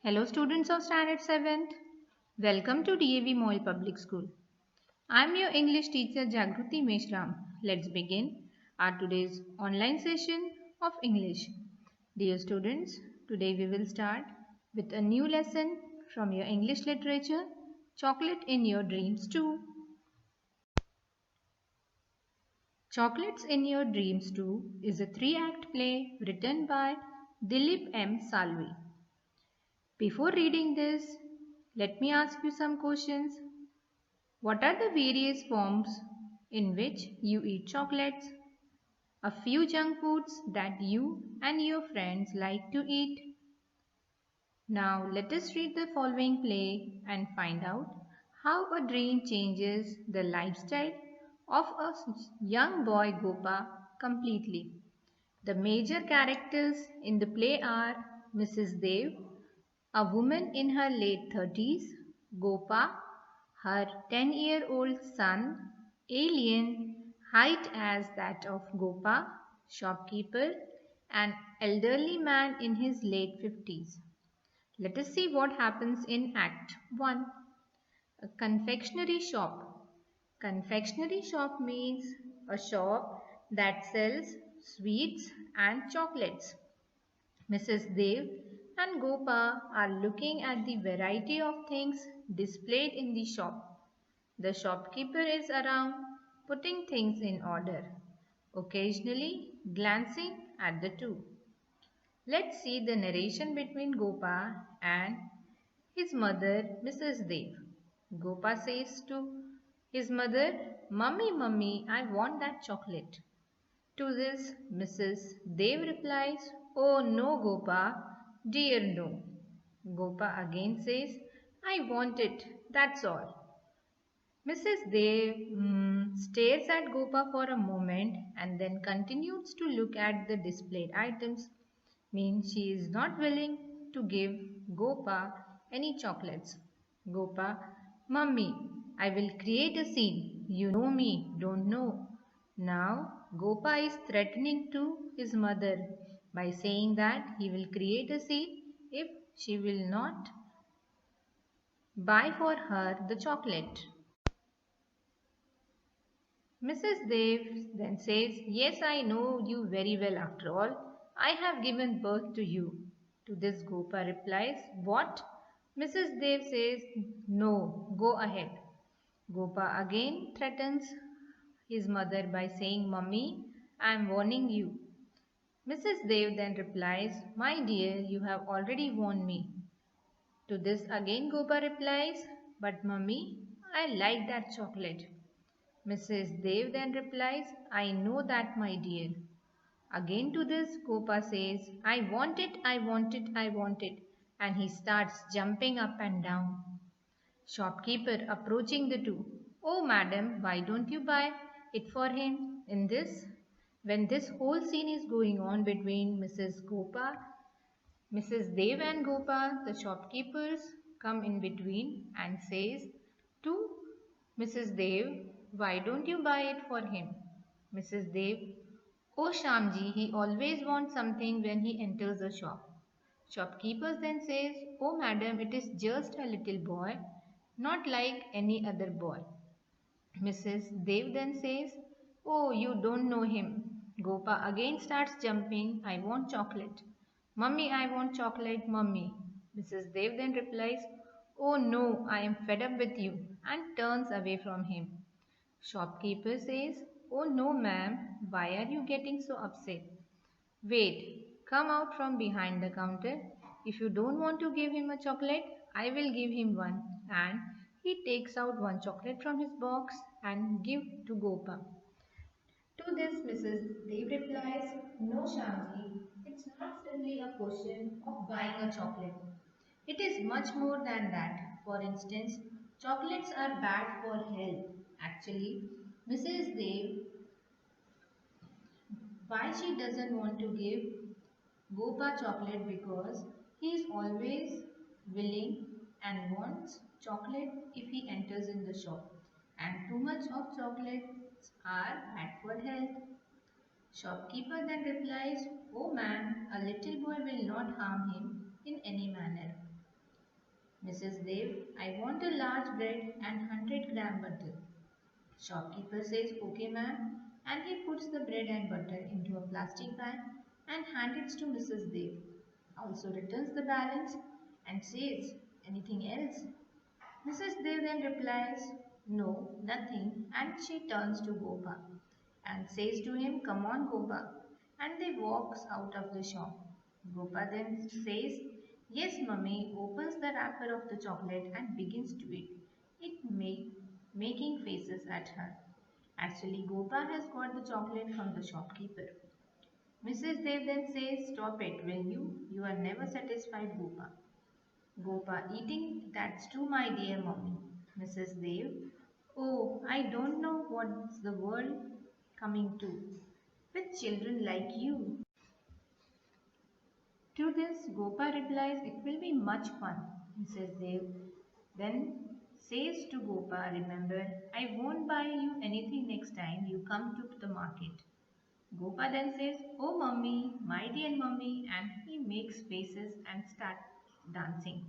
Hello students of Standard 7th. Welcome to DAV Moil Public School. I am your English teacher Jagruti Meshram. Let's begin our today's online session of English. Dear students, today we will start with a new lesson from your English literature, Chocolate in Your Dreams Too. Chocolates in Your Dreams Too is a three-act play written by Dilip M. Salvi. Before reading this, let me ask you some questions. What are the various forms in which you eat chocolates? A few junk foods that you and your friends like to eat. Now let us read the following play and find out how a dream changes the lifestyle of a young boy Gopa completely. The major characters in the play are Mrs. Dev, a woman in her late 30s, Gopa, her 10-year-old son, Alien, height as that of Gopa, shopkeeper, an elderly man in his late 50s. Let us see what happens in Act 1. A confectionery shop. Confectionery shop means a shop that sells sweets and chocolates. Mrs. Dev and Gopa are looking at the variety of things displayed in the shop. The shopkeeper is around putting things in order, occasionally glancing at the two. Let's see the narration between Gopa and his mother, Mrs. Dev. Gopa says to his mother, Mummy, Mummy, I want that chocolate. To this, Mrs. Dev replies, Oh no, Gopa, dear no. Gopa again says, I want it, that's all. Mrs. Dev stares at Gopa for a moment and then continues to look at the displayed items. Means she is not willing to give Gopa any chocolates. Gopa, Mummy, I will create a scene. You know me, don't know. Now Gopa is threatening to his mother by saying that he will create a scene if she will not buy for her the chocolate. Mrs. Dev then says, Yes, I know you very well after all. I have given birth to you. To this Gopa replies, What? Mrs. Dev says, No, go ahead. Gopa again threatens his mother by saying, Mummy, I am warning you. Mrs. Dev then replies, My dear, you have already warned me. To this again Gopa replies, But mummy, I like that chocolate. Mrs. Dev then replies, I know that, my dear. Again to this Gopa says, I want it, I want it, I want it. And he starts jumping up and down. Shopkeeper approaching the two. Oh madam, why don't you buy it for him? When this whole scene is going on between Mrs. Dev and Gopa, the shopkeepers come in between and says to Mrs. Dev, why don't you buy it for him? Mrs. Dev, oh Shamji, he always wants something when he enters a shop. Shopkeepers then says, oh madam, it is just a little boy, not like any other boy. Mrs. Dev then says, oh, you don't know him. Gopa again starts jumping, I want chocolate. Mummy, I want chocolate, mummy. Mrs. Dev then replies, oh no, I am fed up with you and turns away from him. Shopkeeper says, oh no ma'am, why are you getting so upset? Wait, come out from behind the counter. If you don't want to give him a chocolate, I will give him one. And he takes out one chocolate from his box and give to Gopa. To this Mrs. Dev replies, no Shamji, it's not simply a question of buying a chocolate. It is much more than that. For instance, chocolates are bad for health. Actually, Mrs. Dev, why she doesn't want to give Gopa chocolate because he is always willing and wants chocolate if he enters in the shop. And too much of chocolates are bad for health. Shopkeeper then replies, oh ma'am, a little boy will not harm him in any manner. Mrs. Dev, I want a large bread and 100-gram butter. Shopkeeper says, okay ma'am, and he puts the bread and butter into a plastic bag and hands it to Mrs. Dev. Also returns the balance and says, anything else? Mrs. Dev then replies, no, nothing, and she turns to Gopa and says to him, come on Gopa, and they walks out of the shop. Gopa then says, yes mummy, opens the wrapper of the chocolate and begins to eat. Making faces at her. Actually, Gopa has got the chocolate from the shopkeeper. Mrs. Dev then says, stop it, will you? You are never satisfied, Gopa. Gopa eating, that's true, my dear mummy. Mrs. Dev, oh, I don't know what's the world coming to with children like you. To this, Gopa replies, it will be much fun. Mrs. Dev then says to Gopa, remember, I won't buy you anything next time you come to the market. Gopa then says, oh mummy, my dear mummy, and he makes faces and starts dancing.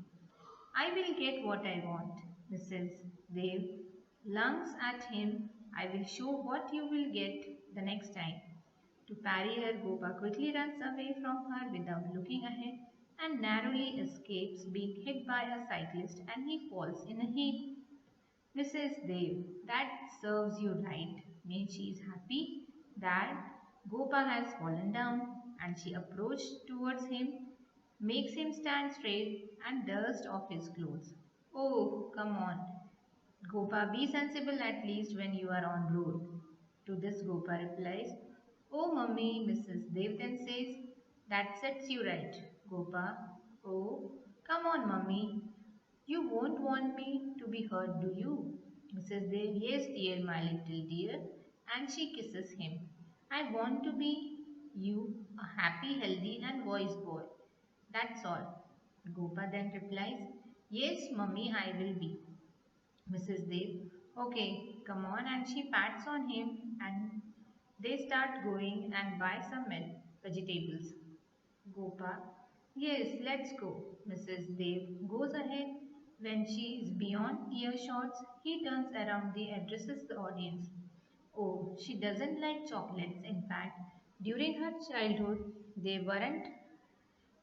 I will get what I want. Mrs. Dev lunges at him. I will show what you will get the next time. To parry her, Gopa quickly runs away from her without looking ahead and narrowly escapes being hit by a cyclist, and he falls in a heap. Mrs. Dev, that serves you right. Means she is happy that Gopa has fallen down, and she approached towards him, makes him stand straight and dust off his clothes. Oh, come on. Gopa, be sensible at least when you are on road. To this Gopa replies, oh mummy, Mrs. Dev then says, that sets you right. Gopa, oh, come on mummy. You won't want me to be hurt, do you? Mrs. Dev, yes dear, my little dear. And she kisses him. I want to be you, a happy, healthy and wise boy. That's all. Gopa then replies, yes mummy, I will be. Mrs. Dev, okay, come on, and she pats on him and they start going and buy some vegetables. Gopa, yes, let's go. Mrs. Dev goes ahead. When she is beyond earshots, he turns around and addresses the audience. Oh, she doesn't like chocolates. In fact, during her childhood, there weren't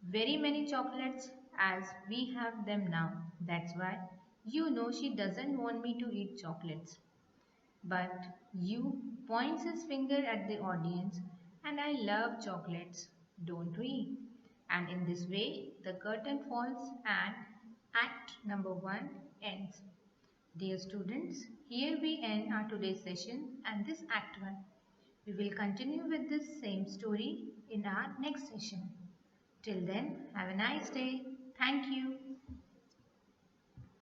very many chocolates as we have them now. That's why you know she doesn't want me to eat chocolates. But you points his finger at the audience and I love chocolates, don't we? And in this way, the curtain falls and act number 1 ends. Dear students, here we end our today's session and this act 1. We will continue with this same story in our next session. Till then, have a nice day. Thank you.